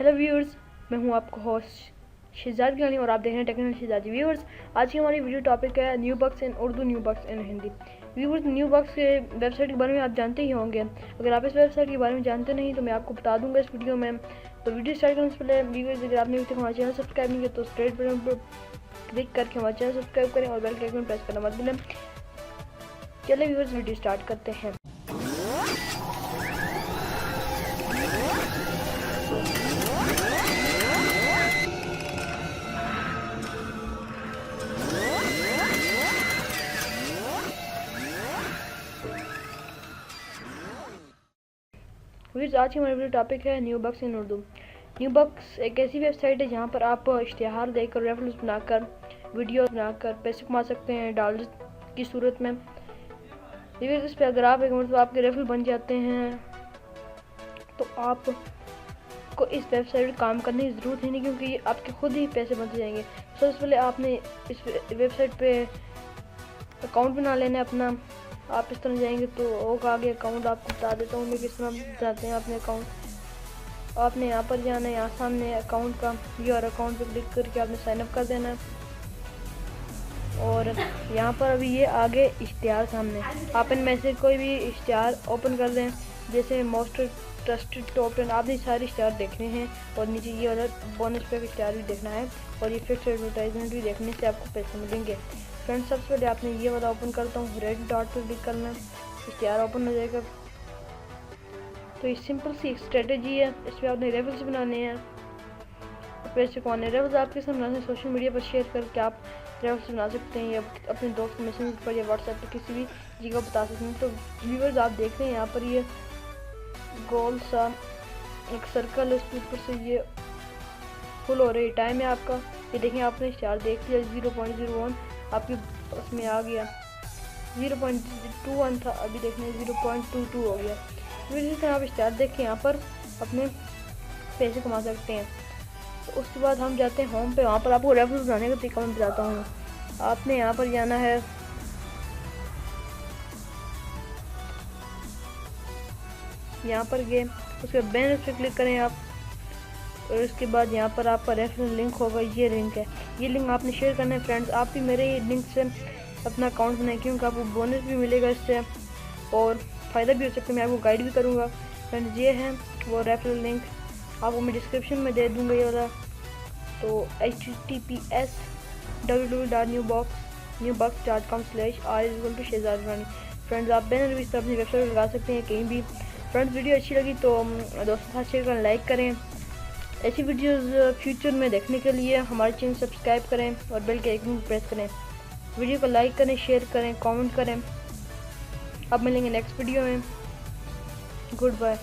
Hello viewers, मैं हूं आपका होस्ट शहजाद गिलानी और आप देख रहे हैं टेक्निकल शहजादी। व्यूअर्स, आज की हमारी वीडियो टॉपिक है न्यू बग्स इन उर्दू, न्यू बग्स इन हिंदी। व्यूअर्स, न्यू बग्स के वेबसाइट के बारे में आप जानते ही होंगे। अगर आप इस वेबसाइट के बारे में जानते नहीं तो मैं आपको बता दूंगा इस वीडियो में। तो वीडियो स्टार्ट करने से पहले व्यूअर्स, अगर आपने अभी तक हमारा चैनल सब्सक्राइब नहीं किया तो स्ट्रेट बटन पर क्लिक करके हमारा चैनल सब्सक्राइब करें और बेल के आइकन प्रेस करना मत भूलें। चलिए व्यूअर्स, वीडियो स्टार्ट करते हैं। व्यूअर्स, आज की हमारी वीडियो टॉपिक है न्यू बग्स इन उर्दू। न्यू बग्स एक ऐसी वेबसाइट है जहां पर आप इश्तिहार देकर, रेफरेंस बनाकर, वीडियो बनाकर पैसे कमा सकते हैं डॉलर की सूरत में। व्यूअर्स, इस पर अगर आप एक मतलब आपके रेफरल बन जाते हैं तो आप को इस वेबसाइट पर काम करने की ज़रूरत ही नहीं, क्योंकि आपके खुद ही पैसे बनते जाएंगे। सबसे पहले आपने इस वेबसाइट पे अकाउंट बना लेना है अपना। आप इस तरह जाएंगे तो होगा आगे अकाउंट, आपको बता देता हूँ मैं किस तरह बनाते हैं अपने अकाउंट। आपने यहाँ पर जाना है, यहाँ सामने अकाउंट का और अकाउंट पे क्लिक करके आपने साइनअप कर देना है। और यहाँ पर अभी ये आगे इश्तिहार सामने, आप इनमें से कोई भी इश्तिहार ओपन कर दें, जैसे मोस्ट ट्रस्टेड टॉप 10, आपने सारे इश्तिहार देखने हैं और नीचे ये वाला बोनस पे इश्तिहार भी देखना है और ये फिक्स एडवर्टाइजमेंट भी देखने से आपको पैसे मिलेंगे। फ्रेंड्स, सबसे पहले आपने ये वाला ओपन करता हूँ, रेड डॉट पर क्लिक करना है, इश्तिहार ओपन हो जाएगा। तो ये सिंपल सी एक स्ट्रेटेजी है, इस पर आपने रेफरेंस बनाने हैं, पैसे कमाने। रेफरेंस आप किस बनाने हैं, सोशल मीडिया पर शेयर करके आप रेफरेंस बना सकते हैं या अपने दोस्त मैसेज पर या व्हाट्सएप पर किसी भी जगह बता सकते हैं। तो व्यूअर्स, आप देख रहे हैं यहाँ पर ये गोल सा एक सर्कल है, उसके ऊपर से ये फुल हो रही टाइम है आपका। ये देखें, आपने इश्तिहार देख लिया, 0.01 आपके उसमें आ गया। 0.21 था, अभी देखने 0.22 हो गया। इसी तरह आप इश्तिहार देख के यहाँ पर अपने पैसे कमा सकते हैं। तो उसके बाद हम जाते हैं होम पे, वहाँ पर आपको रेफरेंस बनाने का तरीका मैं बताता हूँ। आपने यहाँ पर जाना है, यहाँ पर गए, उसके बैनर पे क्लिक करें आप और उसके बाद यहाँ पर आपका रेफरेंस लिंक होगा। ये लिंक है, ये लिंक आपने शेयर करना है। फ्रेंड्स, आप भी मेरे लिंक से अपना अकाउंट बनाएं, क्योंकि आपको बोनस भी मिलेगा इससे और फ़ायदा भी हो सकता है। मैं आपको गाइड भी करूँगा। फ्रेंड्स, ये है वो रेफरल लिंक, आपको मैं डिस्क्रिप्शन में दे दूँगा ये वाला। तो https://newbox.com/r=shehzad। फ्रेंड्स, आप बैनर भी अपनी वेबसाइट लगा सकते हैं कहीं भी। फ्रेंड्स, वीडियो अच्छी लगी तो दोस्तों के साथ शेयर करें, लाइक करें। ऐसी वीडियोस फ्यूचर में देखने के लिए हमारे चैनल सब्सक्राइब करें और बेल के आइकन प्रेस करें। वीडियो को लाइक करें, शेयर करें, कमेंट करें। अब मिलेंगे नेक्स्ट वीडियो में। Good bye.